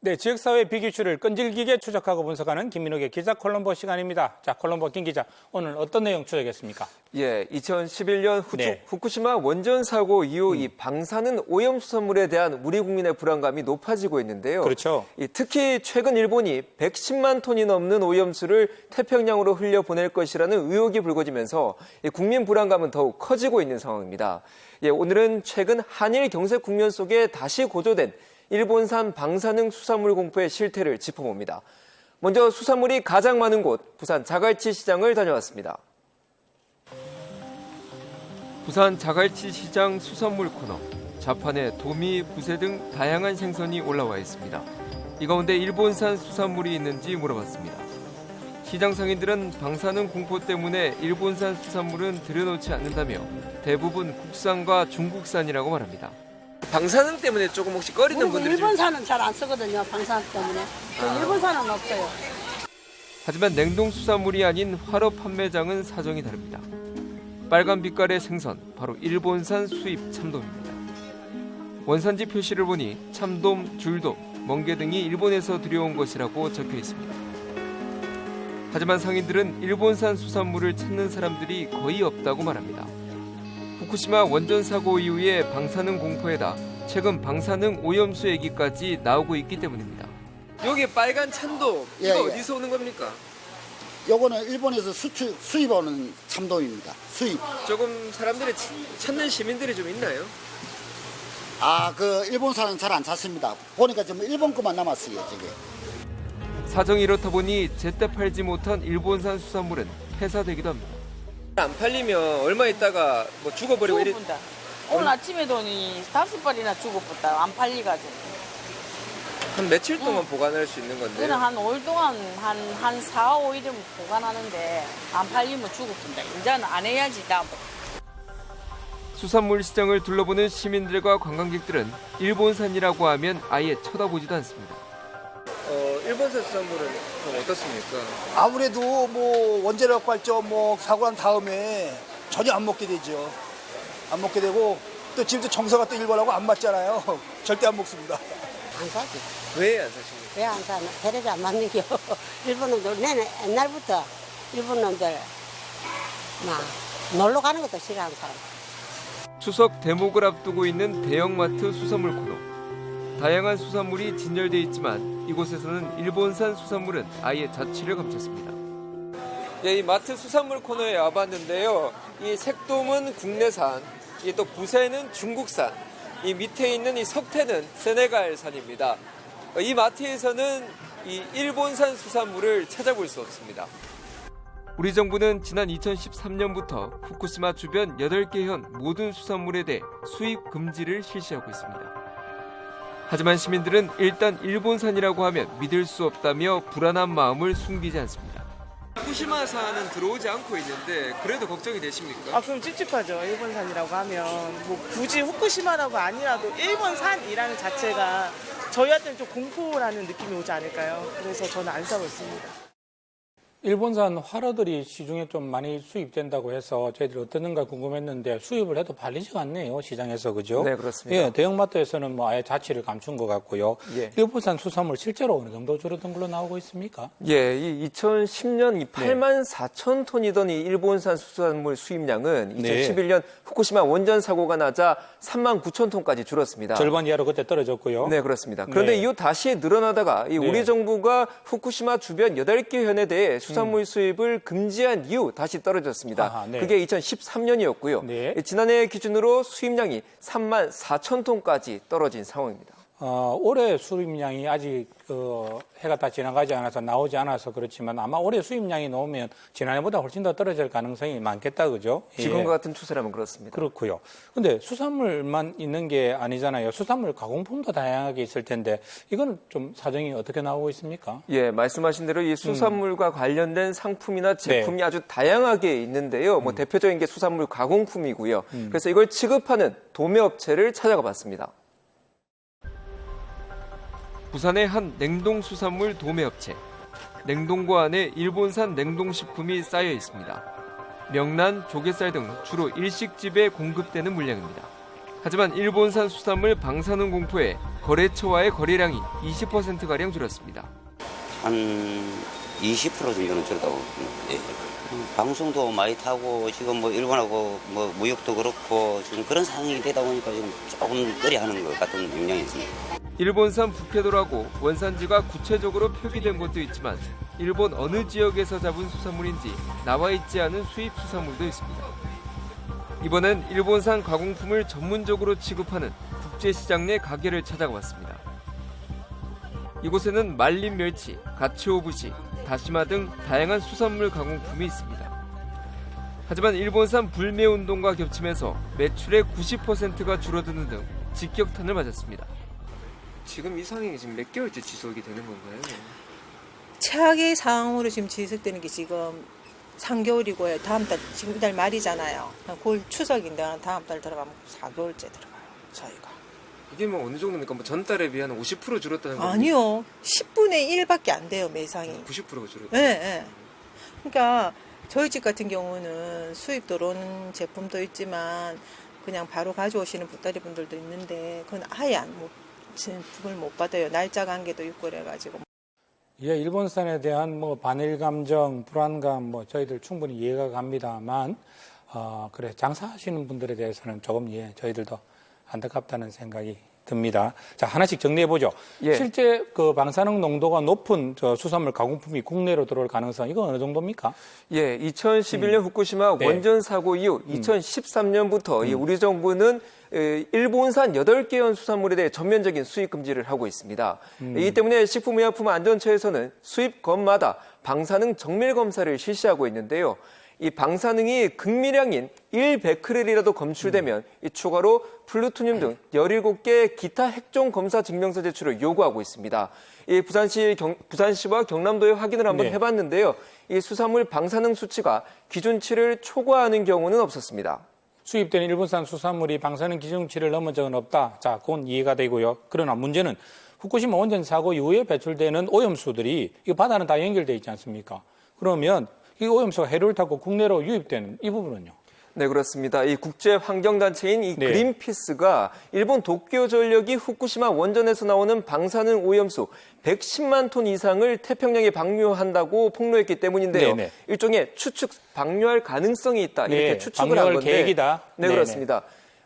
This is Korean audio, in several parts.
네, 지역사회 비기슈를 끈질기게 추적하고 분석하는 김민욱의 기자 콜럼보 시간입니다. 자, 콜럼보 김 기자, 오늘 어떤 내용 추적했습니까? 예, 2011년 네. 후쿠시마 원전 사고 이후 이 방사능 오염 수산물에 대한 우리 국민의 불안감이 높아지고 있는데요. 그렇죠. 특히 최근 일본이 110만 톤이 넘는 오염수를 태평양으로 흘려보낼 것이라는 의혹이 불거지면서 국민 불안감은 더욱 커지고 있는 상황입니다. 예, 오늘은 최근 한일 경제 국면 속에 다시 고조된 일본산 방사능 수산물 공포의 실태를 짚어봅니다. 먼저 수산물이 가장 많은 곳 부산 자갈치 시장을 다녀왔습니다. 부산 자갈치 시장 수산물 코너. 좌판에 도미, 부새 등 다양한 생선이 올라와 있습니다. 이 가운데 일본산 수산물이 있는지 물어봤습니다. 시장 상인들은 방사능 공포 때문에 일본산 수산물은 들여놓지 않는다며 대부분 국산과 중국산이라고 말합니다. 방사능 때문에 조금 혹시 꺼리는 분들이 일본산은 잘 안 쓰거든요. 방사능 때문에. 일본산은 없어요. 하지만 냉동 수산물이 아닌 화로 판매장은 사정이 다릅니다. 빨간 빛깔의 생선, 바로 일본산 수입 참돔입니다. 원산지 표시를 보니 참돔, 줄돔, 멍게 등이 일본에서 들여온 것이라고 적혀 있습니다. 하지만 상인들은 일본산 수산물을 찾는 사람들이 거의 없다고 말합니다. 후쿠시마 원전 사고 이후에 방사능 공포에다 최근 방사능 오염수 얘기까지 나오고 있기 때문입니다. 여기 빨간 참돔, 이거 어디서 오는 겁니까? 요거는 일본에서 수입하는 참돔입니다. 수입. 조금 사람들이 찾는 시민들이 좀 있나요? 그 일본산은 잘 안 찾습니다. 보니까 지금 일본 거만 남았어요, 저게. 사정이 이렇다 보니 제때 팔지 못한 일본산 수산물은 폐사되기도 합니다. 안 팔리면 얼마 있다가 뭐 죽어버리고 죽어본다. 오늘 아침에도 5발이나 죽어봤다. 안 팔리가지고. 한 며칠 동안 보관할 수 있는 건데. 그냥 한 5일 동안 한 4, 5일은 보관하는데 안 팔리면 죽어본다. 이제는 안 해야지 다음부터. 수산물 시장을 둘러보는 시민들과 관광객들은 일본산이라고 하면 아예 쳐다보지도 않습니다. 일본산 수산물은 좀 어떻습니까? 아무래도 뭐 원자력 발전 사고 난 다음에 전혀 안 먹게 되죠. 안 먹게 되고 또 지금도 정서가 또 일본하고 안 맞잖아요. 절대 안 먹습니다. 안 사지. 왜 안 사십니까? 왜 안 사? 테레비 안 맞는 겨. 일본 놈들, 내는 옛날부터 일본 놈들 놀러 가는 것도 싫어하는 사람. 추석 대목을 앞두고 있는 대형마트 수산물 코너. 다양한 수산물이 진열돼 있지만 이곳에서는 일본산 수산물은 아예 자취를 감췄습니다. 이 마트 수산물 코너에 와봤는데요. 이 색돔은 국내산, 또 부새는 중국산, 이 밑에 있는 이 석태는 세네갈산입니다. 이 마트에서는 이 일본산 수산물을 찾아볼 수 없습니다. 우리 정부는 지난 2013년부터 후쿠시마 주변 8개 현 모든 수산물에 대해 수입 금지를 실시하고 있습니다. 하지만 시민들은 일단 일본산이라고 하면 믿을 수 없다며 불안한 마음을 숨기지 않습니다. 후쿠시마산은 들어오지 않고 있는데 그래도 걱정이 되십니까? 그럼 찝찝하죠. 일본산이라고 하면 뭐 굳이 후쿠시마라고 아니라도 일본산이라는 자체가 저희한테는 좀 공포라는 느낌이 오지 않을까요? 그래서 저는 안 사고 있습니다. 일본산 화로들이 시중에 좀 많이 수입된다고 해서 저희들이 어땠는가 궁금했는데 수입을 해도 팔리지가 않네요, 시장에서. 그죠? 네, 그렇습니다. 예, 대형마트에서는 뭐 아예 자취를 감춘 것 같고요. 예. 일본산 수산물 실제로 어느 정도 줄어든 걸로 나오고 있습니까? 예, 이 2010년 이 8만 4천 톤이던 이 일본산 수산물 수입량은 2011년 후쿠시마 원전 사고가 나자 3만 9천 톤까지 줄었습니다. 절반 이하로 그때 떨어졌고요. 네, 그렇습니다. 그런데 이후 다시 늘어나다가 우리 정부가 후쿠시마 주변 8개 현에 대해 수산물 수입을 금지한 이후 다시 떨어졌습니다. 그게 2013년이었고요. 네. 지난해 기준으로 수입량이 3만 4천 톤까지 떨어진 상황입니다. 올해 수입량이 아직 해가 다 지나가지 않아서 나오지 않아서 그렇지만 아마 올해 수입량이 나오면 지난해보다 훨씬 더 떨어질 가능성이 많겠다, 그죠? 지금과 같은 추세라면 그렇습니다. 그렇고요. 근데 수산물만 있는 게 아니잖아요. 수산물 가공품도 다양하게 있을 텐데 이거는 좀 사정이 어떻게 나오고 있습니까? 예, 말씀하신 대로 이 수산물과 관련된 상품이나 제품이 아주 다양하게 있는데요. 뭐 대표적인 게 수산물 가공품이고요. 그래서 이걸 취급하는 도매업체를 찾아가 봤습니다. 부산의 한 냉동수산물 도매업체. 냉동고 안에 일본산 냉동식품이 쌓여 있습니다. 명란, 조갯살 등 주로 일식집에 공급되는 물량입니다. 하지만 일본산 수산물 방사능 공포에 거래처와의 거래량이 20%가량 줄었습니다. 한 20% 정도는 줄었다고. 예. 방송도 많이 타고 지금 뭐 일본하고 뭐 무역도 그렇고 지금 그런 상황이 되다 보니까 지금 조금 꺼려하는 것 같은 영향이 있습니다. 일본산 북해도라고 원산지가 구체적으로 표기된 것도 있지만 일본 어느 지역에서 잡은 수산물인지 나와 있지 않은 수입 수산물도 있습니다. 이번엔 일본산 가공품을 전문적으로 취급하는 국제시장 내 가게를 찾아갔습니다. 이곳에는 말린 멸치, 가츠오부시, 다시마 등 다양한 수산물 가공품이 있습니다. 하지만 일본산 불매운동과 겹치면서 매출의 90%가 줄어드는 등 직격탄을 맞았습니다. 지금 이 상황이 지금 몇 개월째 지속이 되는 건가요? 최악의 상황으로 지금 지속되는 게 지금 3개월이고요. 다음 달, 지금 이달 말이잖아요. 9월 추석인데 다음 달 들어가면 4개월째 들어가요, 저희가. 이게 뭐 어느 정도입니까? 뭐 전달에 비하면 50% 줄었다는 겁니까? 아니요. 10분의 1밖에 안 돼요, 매상이. 90%가 줄었다. 네, 네. 그러니까 저희 집 같은 경우는 수입 들어오는 제품도 있지만 그냥 바로 가져오시는 보따리 분들도 있는데 그건 아예 제품을 못 받아요. 날짜 관계도 있고 그래가지고. 예, 일본산에 대한 뭐 반일 감정, 불안감 뭐 저희들 충분히 이해가 갑니다만, 그래 장사하시는 분들에 대해서는 조금 저희들도 안타깝다는 생각이 듭니다. 자, 하나씩 정리해 보죠. 예. 실제 그 방사능 농도가 높은 저 수산물 가공품이 국내로 들어올 가능성 이건 어느 정도입니까? 예, 2011년 후쿠시마 네. 원전 사고 이후 2013년부터 우리 정부는 일본산 8개 연 수산물에 대해 전면적인 수입 금지를 하고 있습니다. 이 때문에 식품의약품안전처에서는 수입 건마다 방사능 정밀 검사를 실시하고 있는데요. 이 방사능이 극미량인 1베크렐이라도 검출되면 이 추가로 플루토늄 등 17개 기타 핵종 검사 증명서 제출을 요구하고 있습니다. 이 부산시와 경남도에 확인을 한번 네. 해봤는데요. 이 수산물 방사능 수치가 기준치를 초과하는 경우는 없었습니다. 수입된 일본산 수산물이 방사능 기준치를 넘은 적은 없다. 자, 그건 이해가 되고요. 그러나 문제는 후쿠시마 원전 사고 이후에 배출되는 오염수들이 이 바다는 다 연결돼 있지 않습니까? 그러면 이 오염수가 해류를 타고 국내로 유입되는 이 부분은요? 네, 그렇습니다. 이 국제환경단체인 이 네. 그린피스가 일본 도쿄전력이 후쿠시마 원전에서 나오는 방사능 오염수 110만 톤 이상을 태평양에 방류한다고 폭로했기 때문인데요. 네네. 일종의 추측 방류할 가능성이 있다 이렇게 네, 추측을 한 방류할 건데. 계획이다. 네, 네네. 그렇습니다.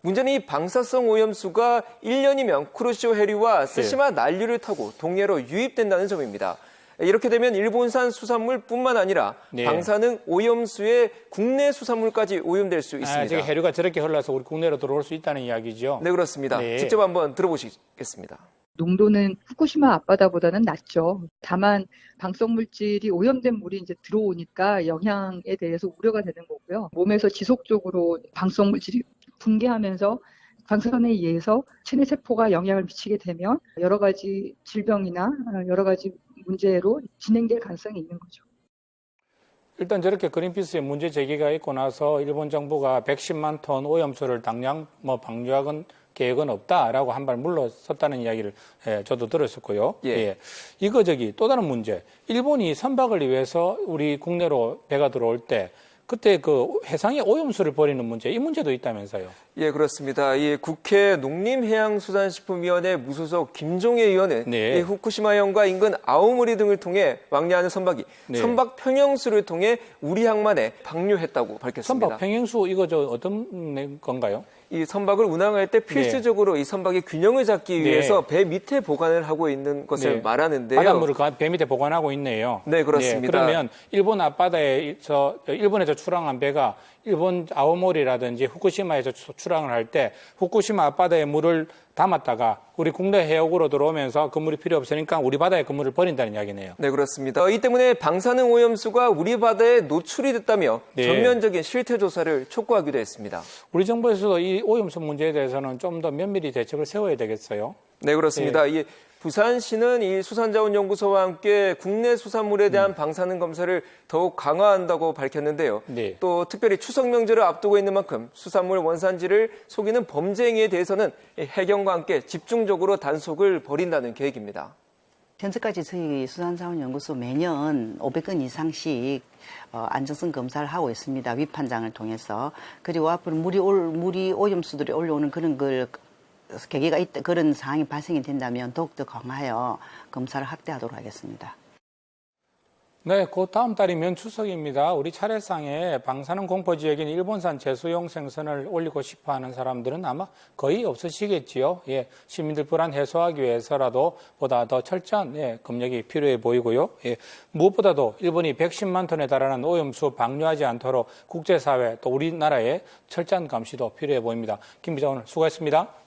문제는 이 방사성 오염수가 1년이면 쿠로시오 해류와 스시마 난류를 타고 동해로 유입된다는 점입니다. 이렇게 되면 일본산 수산물뿐만 아니라 네. 방사능 오염수의 국내 수산물까지 오염될 수 있습니다. 지금 해류가 저렇게 흘러서 우리 국내로 들어올 수 있다는 이야기죠. 네, 그렇습니다. 네. 직접 한번 들어보시겠습니다. 농도는 후쿠시마 앞바다보다는 낮죠. 다만 방사성물질이 오염된 물이 이제 들어오니까 영향에 대해서 우려가 되는 거고요. 몸에서 지속적으로 방사성물질이 분개하면서 방사선에 의해서 체내 세포가 영향을 미치게 되면 여러 가지 질병이나 여러 가지 문제로 진행될 가능성이 있는 거죠. 일단 저렇게 그린피스의 문제 제기가 있고 나서 일본 정부가 110만 톤 오염수를 당장 방류하건 계획은 없다라고 한 발 물러섰다는 이야기를 저도 들었었고요. 예. 이거 또 다른 문제. 일본이 선박을 위해서 우리 국내로 배가 들어올 때 그때 그 해상에 오염수를 버리는 문제, 이 문제도 있다면서요. 예, 그렇습니다. 이 국회 농림해양수산식품위원회 무소속 김종혜 의원은 네. 이 후쿠시마현과 인근 아오모리 등을 통해 왕래하는 선박이 네. 선박 평형수를 통해 우리 항만에 방류했다고 밝혔습니다. 선박 평행수 이거 어떤 건가요? 이 선박을 운항할 때 필수적으로 이 선박의 균형을 잡기 네. 위해서 배 밑에 보관을 하고 있는 것을 네. 말하는데요. 바닷물을 배 밑에 보관하고 있네요. 네, 그렇습니다. 그러면 일본 앞바다에서 일본에서 출항한 배가 일본 아오모리라든지 후쿠시마에서 출항을 할 때 후쿠시마 앞바다에 물을 담았다가 우리 국내 해역으로 들어오면서 그 물이 필요 없으니까 우리 바다에 그 물을 버린다는 이야기네요. 네, 그렇습니다. 이 때문에 방사능 오염수가 우리 바다에 노출이 됐다며 네. 전면적인 실태 조사를 촉구하기도 했습니다. 우리 정부에서도 이 오염수 문제에 대해서는 좀 더 면밀히 대책을 세워야 되겠어요. 네, 그렇습니다. 이 부산시는 이 수산자원연구소와 함께 국내 수산물에 대한 방사능 검사를 더욱 강화한다고 밝혔는데요. 네. 또 특별히 추석 명절을 앞두고 있는 만큼 수산물 원산지를 속이는 범죄 행위에 대해서는 해경과 함께 집중적으로 단속을 벌인다는 계획입니다. 현재까지 저희 수산자원연구소 매년 500건 이상씩 안정성 검사를 하고 있습니다. 위판장을 통해서. 그리고 앞으로 물이 오염수들이 올라오는 그런 계기가 있다, 그런 상황이 발생이 된다면 더욱더 강화하여 검사를 확대하도록 하겠습니다. 네, 곧 다음 달이면 추석입니다. 우리 차례상에 방사능 공포 지역인 일본산 제수용 생선을 올리고 싶어하는 사람들은 아마 거의 없으시겠지요. 예, 시민들 불안 해소하기 위해서라도 보다 더 철저한 검역이 필요해 보이고요. 예, 무엇보다도 일본이 110만 톤에 달하는 오염수 방류하지 않도록 국제사회 또 우리나라의 철저한 감시도 필요해 보입니다. 김 기자 오늘 수고했습니다.